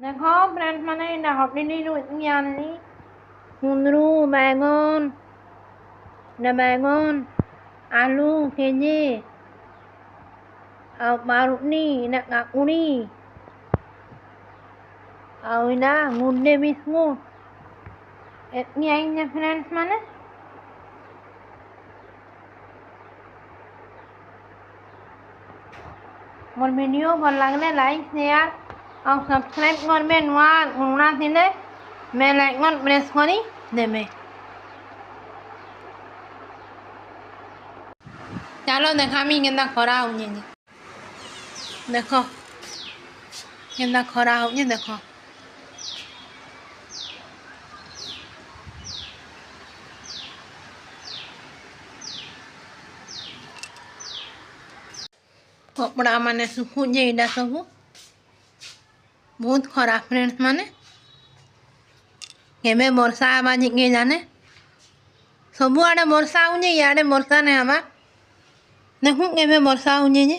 देखो फ्रेंड्स मैंने इन्हें हॉपनी इतनी आनी कुंदरू बैंगन न बैंगन आलू केजे मारुनी न काकुड़ी और इना गुड्डे बिस्कुट इतनी आई ने फ्रेंड्स मैंने मोर वीडियो भल लगले लाइक शेयर और सब्सक्राइब करबे नुआ गुणा थिले बेल आइकन प्रेस करी देबे। चलो देखामी केनता खरा होउनी देखो केनता खरा होउनी देखो कपड़ा माने सुखुजे एडा सबू बहुत खराब फ्रेंड्स माने केबे वर्षा आवा के जाने सबू आड़े वर्षा होउनी याडे वर्षा ने आवा देखूं केबे वर्षा होउनी जे